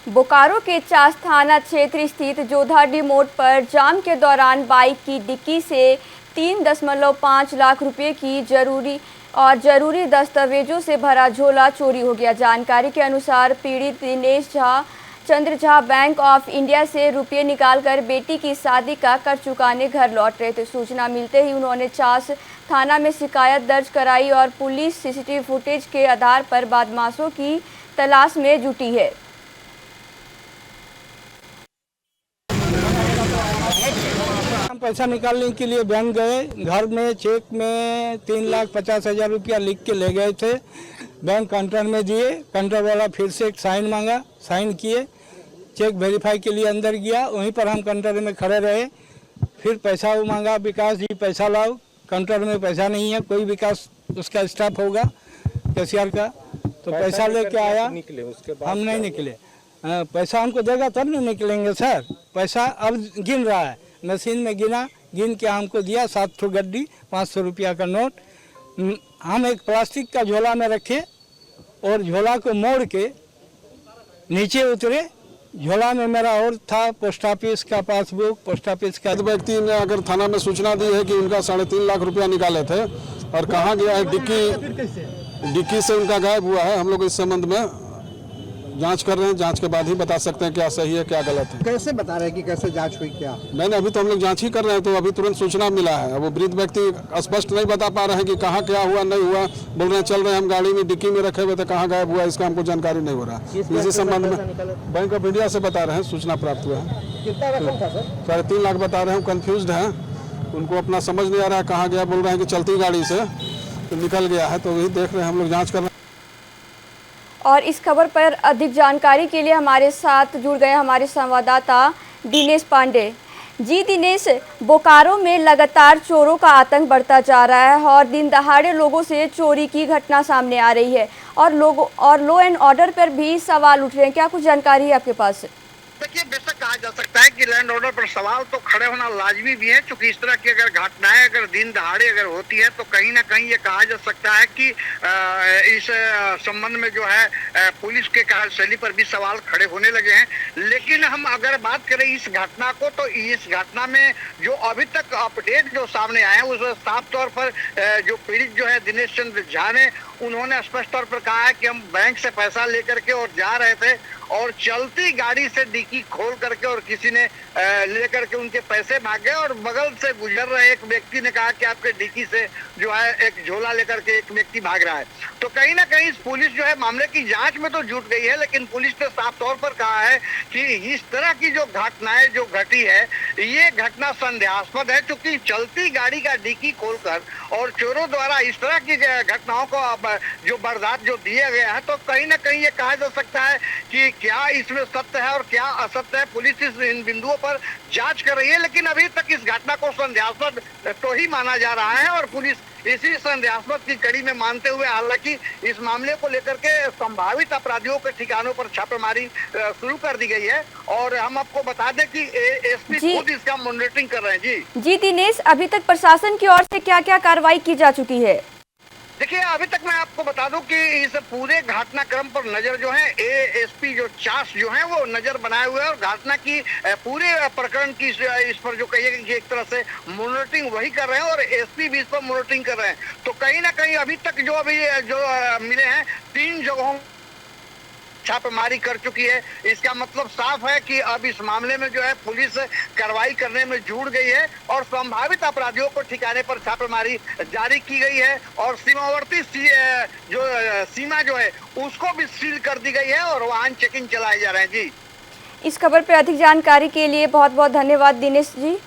बोकारो के चास थाना क्षेत्र स्थित जोधाडी मोड़ पर जाम के दौरान बाइक की डिक्की से 3.5 लाख रुपए की जरूरी दस्तावेजों से भरा झोला चोरी हो गया। जानकारी के अनुसार पीड़ित Dinesh Chandra Jha bank of India से रुपये निकालकर बेटी की शादी का कर चुकाने घर लौट रहे थे। सूचना मिलते ही उन्होंने चास थाना में शिकायत दर्ज कराई और पुलिस सीसीटीवी फुटेज के आधार पर बदमाशों की तलाश में जुटी है। पैसा निकालने के लिए बैंक गए, घर में चेक में 3,50,000 रुपया लिख के ले गए थे। बैंक काउंटर में दिए, काउंटर वाला फिर से एक साइन मांगा, साइन किए, चेक वेरीफाई के लिए अंदर गया, वहीं पर हम काउंटर में खड़े रहे। फिर पैसा वो मांगा, विकास जी पैसा लाओ, काउंटर में पैसा नहीं है, कोई विकास उसका स्टाफ होगा कैशियर का, तो पैसा लेके आया। हम नहीं निकले, पैसा हमको देगा तब नहीं निकलेंगे सर। पैसा अब गिन रहा है, मशीन में गिन के हमको दिया 7 ठो गड्डी 500 रुपया का नोट। हम एक प्लास्टिक का झोला में रखे और झोला को मोड़ के नीचे उतरे। झोला में मेरा और था पोस्ट ऑफिस का पासबुक, पोस्ट ऑफिस का। व्यक्ति ने अगर थाना में सूचना दी है कि उनका 3.5 लाख रुपया निकाले थे और कहाँ गया है, डिक्की से उनका गायब हुआ है। हम लोग इस संबंध में जांच कर रहे हैं, जांच के बाद ही बता सकते हैं क्या सही है क्या गलत है। कैसे बता रहे हैं कि कैसे जांच हुई क्या? नहीं, अभी तो हम लोग जांच ही कर रहे हैं, तो अभी तुरंत सूचना मिला है। अब वो वृद्ध व्यक्ति स्पष्ट नहीं बता पा रहे हैं कि कहाँ क्या हुआ नहीं हुआ, बोल रहे हैं चल रहे हैं हम गाड़ी में डिक्की में रखे हुए थे, कहाँ गायब हुआ इसका हमको जानकारी नहीं हो रहा। इसी संबंध में बैंक ऑफ इंडिया से बता रहे हैं, सूचना प्राप्त हुआ है। कितना रकम था सर? 3.5 लाख बता रहे हैं, कंफ्यूज है, उनको अपना समझ नहीं आ रहा है कहाँ गया। बोल रहे हैं कि चलती गाड़ी से तो निकल गया है, तो वही देख रहे हैं, हम लोग जाँच कर रहे हैं। और इस खबर पर अधिक जानकारी के लिए हमारे साथ जुड़ गए हमारे संवाददाता दिनेश पांडे। जी दिनेश, बोकारो में लगातार चोरों का आतंक बढ़ता जा रहा है और दिन दहाड़े लोगों से चोरी की घटना सामने आ रही है और लो एंड ऑर्डर पर भी सवाल उठ रहे हैं। क्या कुछ जानकारी है आपके पास? देखिए, बेशक कहा जा सकता है कि लैंड ऑर्डर पर सवाल तो खड़े होना लाजमी भी है, क्योंकि इस तरह की अगर घटनाएं अगर दिन दहाड़े अगर होती है तो कहीं ना कहीं ये कहा जा सकता है कि इस संबंध में जो है पुलिस के कार्यशैली पर भी सवाल खड़े होने लगे हैं। लेकिन हम अगर बात करें इस घटना को, तो इस घटना में जो अभी तक अपडेट जो सामने आए हैं उसमें साफ तौर पर जो पीड़ित जो है दिनेश चंद्र झा ने, उन्होंने स्पष्ट तौर पर कहा है कि हम बैंक से पैसा लेकर के और जा रहे थे और चलती गाड़ी से डिक्की खोल करके और किसी ने लेकर के उनके पैसे मांगे और बगल से गुजर रहे एक व्यक्ति ने कहा कि आपके डिक्की से जो है एक झोला लेकर के एक व्यक्ति भाग रहा है। तो कहीं ना कहीं पुलिस जो है मामले की जांच में तो जुट गई है, लेकिन पुलिस ने साफ तौर पर कहा है कि इस तरह की जो घटनाएं जो घटी है ये घटना संदेहास्पद है, क्योंकि चलती गाड़ी का डिक्की खोलकर और चोरों द्वारा इस तरह की घटनाओं को जो बर्दाश्त जो दिया गया है, तो कहीं ना कहीं ये कहा जा सकता है कि क्या इसमें सत्य है और क्या असत्य है। पुलिस इन बिंदुओं पर जांच कर रही है, लेकिन अभी तक इस घटना को संदेहास्पद तो ही माना जा रहा है और पुलिस इसी संदेहास्पद की कड़ी में मानते हुए हालांकि इस मामले को लेकर के संभावित अपराधियों के ठिकानों पर छापेमारी शुरू कर दी गई है। और हम आपको बता दें कि एसपी खुद इसका मॉनिटरिंग कर रहे हैं। जी दिनेश, अभी तक प्रशासन की ओर से क्या क्या कार्रवाई की जा चुकी है? देखिए, अभी तक मैं आपको बता दूं कि इस पूरे घटनाक्रम पर नजर जो है एएसपी जो चास जो है वो नजर बनाए हुए हैं और घटना की पूरे प्रकरण की इस पर जो कहिए कि एक तरह से मॉनिटरिंग वही कर रहे हैं और एसपी भी इस पर मॉनिटरिंग कर रहे हैं। तो कहीं ना कहीं अभी तक जो मिले हैं 3 जगहों छापेमारी कर चुकी है। इसका मतलब साफ है कि अब इस मामले में जो है पुलिस कार्रवाई करने में जुड़ गई है और संभावित अपराधियों को ठिकाने पर छापेमारी जारी की गई है और सीमावर्ती जो सीमा जो है उसको भी सील कर दी गई है और वाहन चेकिंग चलाए जा रहे हैं। जी, इस खबर पर अधिक जानकारी के लिए बहुत बहुत धन्यवाद दिनेश जी।